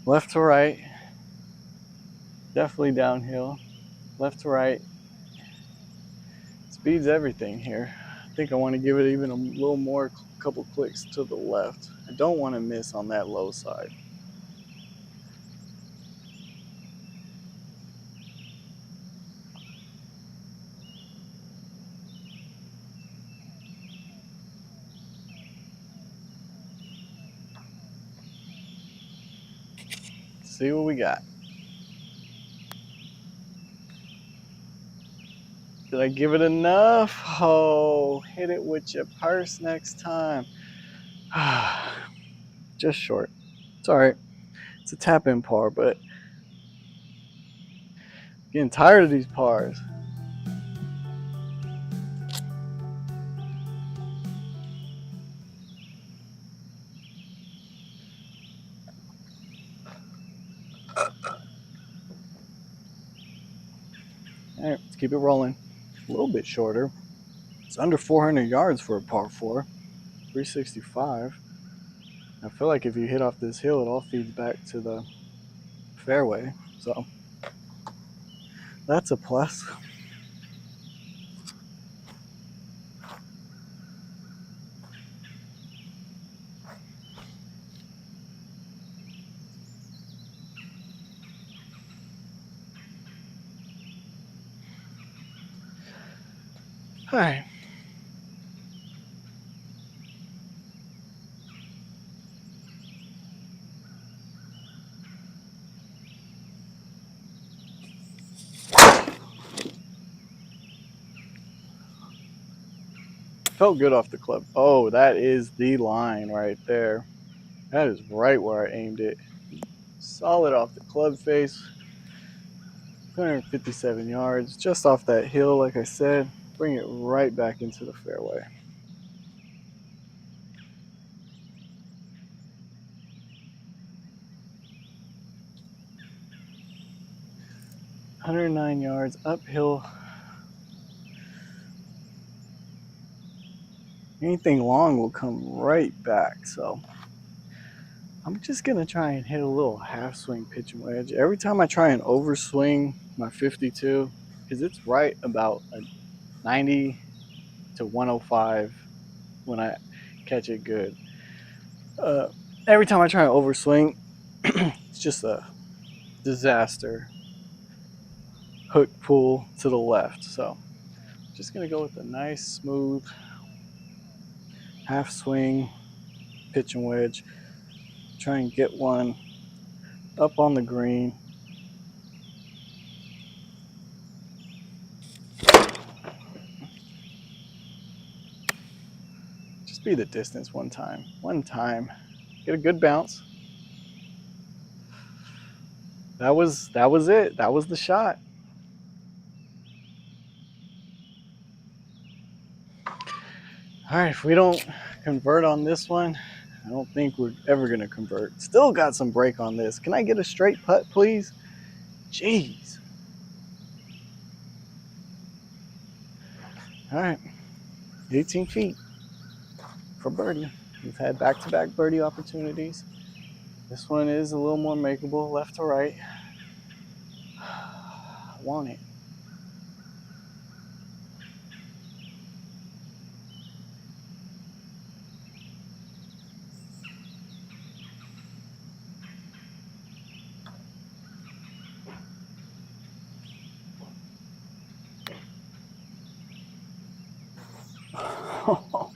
left to right. Definitely downhill, left to right. Speed's everything here. I think I want to give it even a little more, couple clicks to the left. I don't want to miss on that low side. See what we got. Did I give it enough? Oh, hit it with your purse next time. Just short. It's all right. It's a tap-in par, but getting tired of these pars. All right, let's keep it rolling. A little bit shorter. It's under 400 yards for a par 4, 365. I feel like if you hit off this hill, it all feeds back to the fairway. So that's a plus. All right. Felt good off the club. Oh, that is the line right there. That is right where I aimed it. Solid off the club face. 257 yards, just off that hill, like I said. Bring it right back into the fairway. 109 yards uphill. Anything long will come right back. So I'm just going to try and hit a little half swing pitching wedge. Every time I try and overswing my 52, because it's right about a 90 to 105 when I catch it good. Every time I try and overswing, it's just a disaster. Hook pull to the left. So just going to go with a nice, smooth half swing pitching wedge. Try and get one up on the green. Just be the distance one time. One time. Get a good bounce. That was it. That was the shot. All right, if we don't convert on this one, I don't think we're ever going to convert. Still got some break on this. Can I get a straight putt, please? Jeez. All right, 18 feet for birdie. We've had back-to-back birdie opportunities. This one is a little more makeable, left to right. I want it.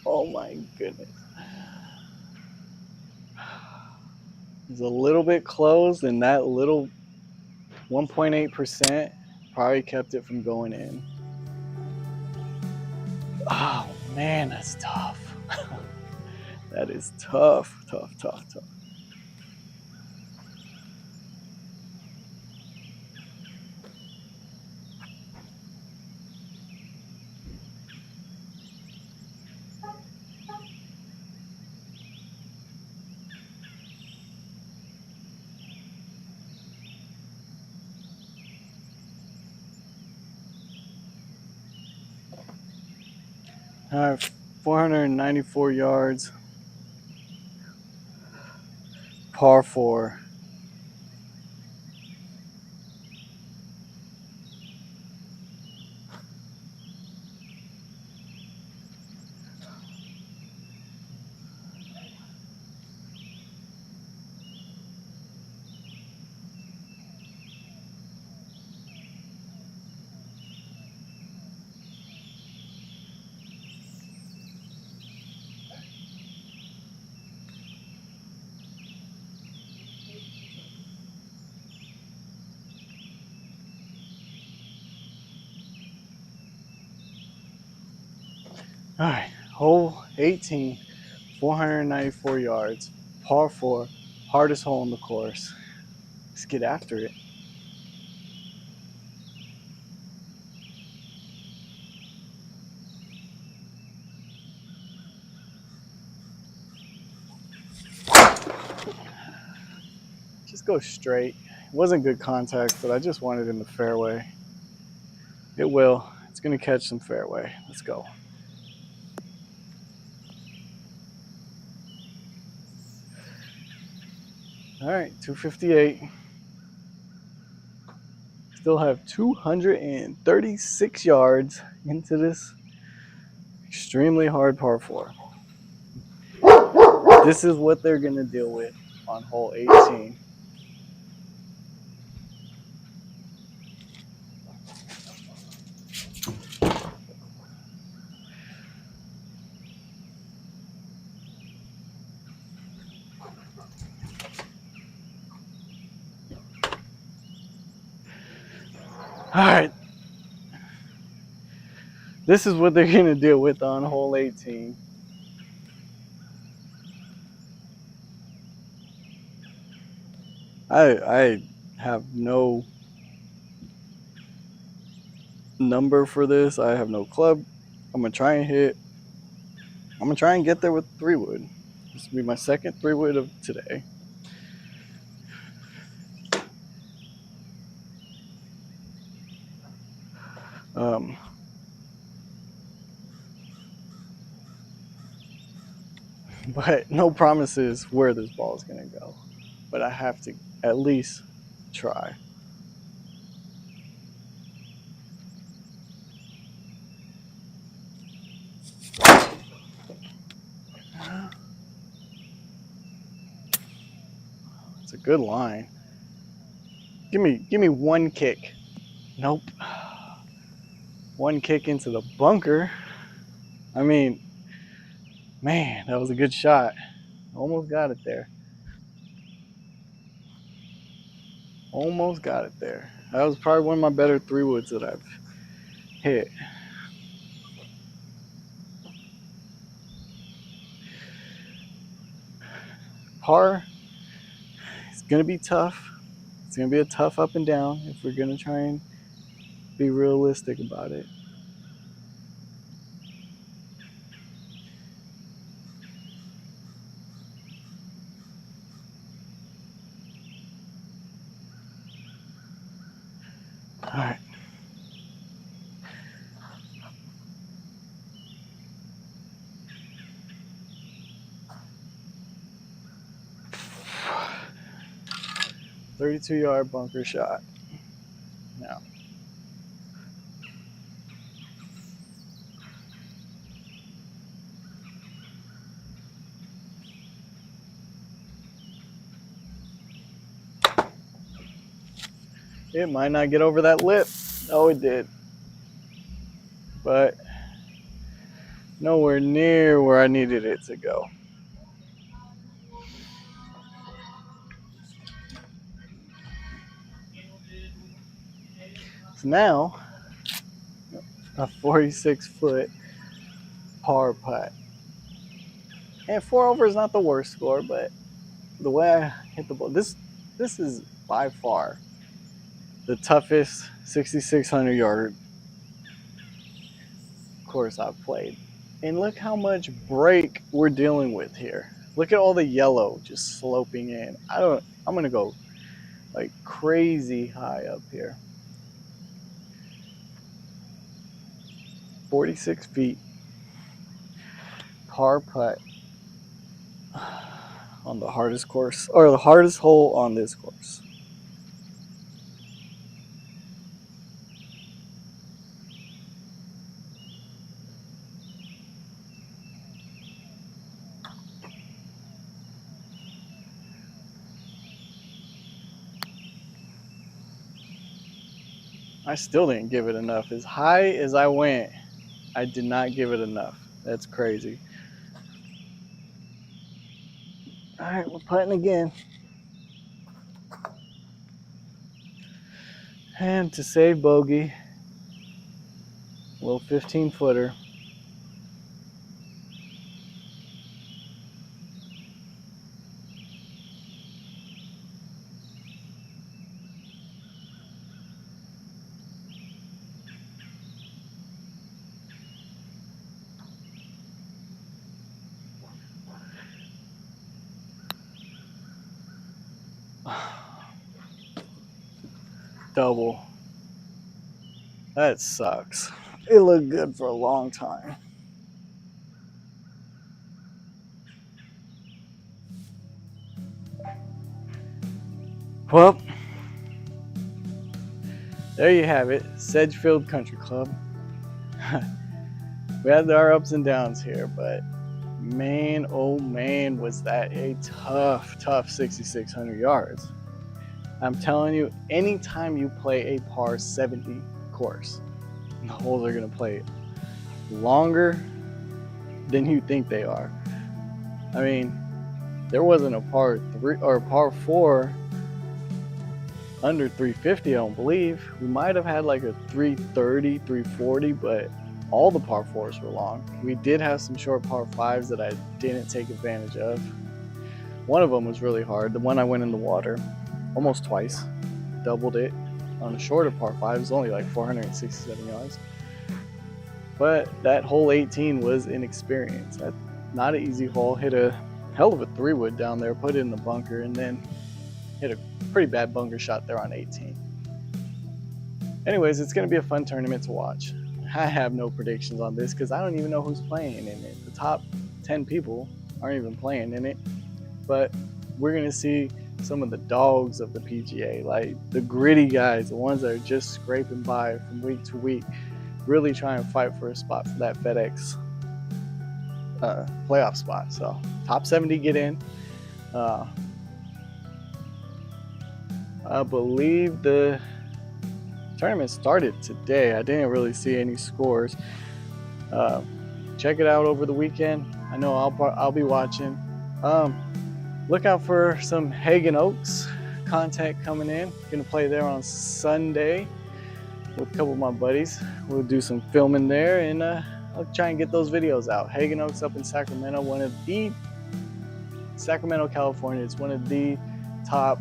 Oh my goodness. It's a little bit closed, and that little 1.8% probably kept it from going in. Oh man, that's tough. That is tough, tough, tough, tough. All right, 494 yards, par 4. All right, hole 18, 494 yards, par 4, hardest hole in the course. Let's get after it. Just go straight. It wasn't good contact, but I just wanted in the fairway. It will. It's going to catch some fairway. Let's go. All right, 258. Still have 236 yards into this extremely hard par 4. This is what they're going to deal with on hole 18. All right. This is what they're going to deal with on hole 18. I have no number for this. I have no club. I'm going to try and hit. I'm going to try and get there with 3-wood. This will be my second 3-wood of today. But no promises where this ball is going to go. But I have to at least try. It's a good line. Give me one kick. Nope. One kick into the bunker. I mean, man, that was a good shot. Almost got it there. Almost got it there. That was probably one of my better 3-woods that I've hit. Par, it's going to be tough. It's going to be a tough up and down if we're going to try and be realistic about it. All right. .32-yard bunker shot. Now, it might not get over that lip. Oh, it did. But nowhere near where I needed it to go. So now, a 46-foot par putt. And 4 over is not the worst score, but the way I hit the ball, this is by far the toughest 6,600-yard course I've played. And look how much break we're dealing with here. Look at all the yellow just sloping in. I'm gonna go like crazy high up here. 46 feet. Par putt on the hardest course, or the hardest hole on this course. I still didn't give it enough. As high as I went, I did not give it enough. That's crazy. All right, we're putting again. And to save bogey, a little 15-footer. Double. That sucks. It looked good for a long time. Well, there you have it. Sedgefield Country Club. We had our ups and downs here, but man, oh man, was that a tough 6,600 yards. I'm telling you, anytime you play a par 70 course, the holes are going to play longer than you think they are. I mean, there wasn't a par 3 or a par 4 under 350, I don't believe. We might have had like a 330, 340, but all the par 4s were long. We did have some short par 5s that I didn't take advantage of. One of them was really hard. The one I went in the water almost twice, doubled it on a shorter par 5. It was only like 467 yards. But that hole 18 was inexperienced. That's not an easy hole. Hit a hell of a 3-wood down there, put it in the bunker, and then hit a pretty bad bunker shot there on 18. Anyways, it's going to be a fun tournament to watch. I have no predictions on this because I don't even know who's playing in it. The top 10 people aren't even playing in it. But we're going to see some of the dogs of the PGA, like the gritty guys, the ones that are just scraping by from week to week, really trying to fight for a spot for that FedEx playoff spot. So top 70 get in. I believe the tournament started today. I didn't really see any scores. Check it out over the weekend. I know I'll be watching. Look out for some Hagen Oaks content coming in. Gonna play there on Sunday with a couple of my buddies. We'll do some filming there, and I'll try and get those videos out. Hagen Oaks up in Sacramento, Sacramento, California. It's one of the top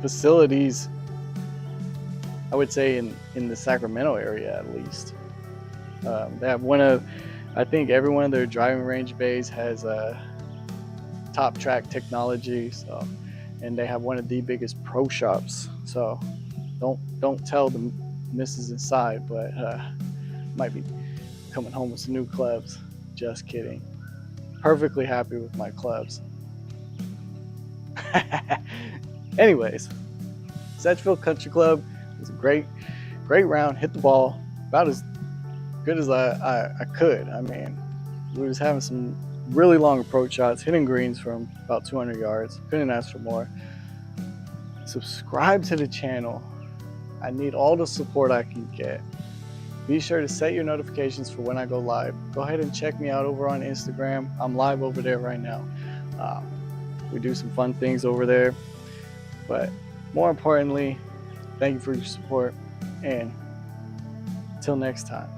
facilities, I would say, in the Sacramento area at least. They have I think every one of their driving range bays has top track technology, so, and they have one of the biggest pro shops. So don't tell the missus inside, but might be coming home with some new clubs. Just kidding. Perfectly happy with my clubs. Anyways, Sedgefield Country Club was a great round. Hit the ball about as good as I could. I mean, we was having some really long approach shots, hitting greens from about 200 yards. Couldn't ask for more. Subscribe to the channel. I need all the support I can get. Be sure to set your notifications for when I go live. Go ahead and check me out over on Instagram. I'm live over there right now. We do some fun things over there. But more importantly, thank you for your support. And until next time.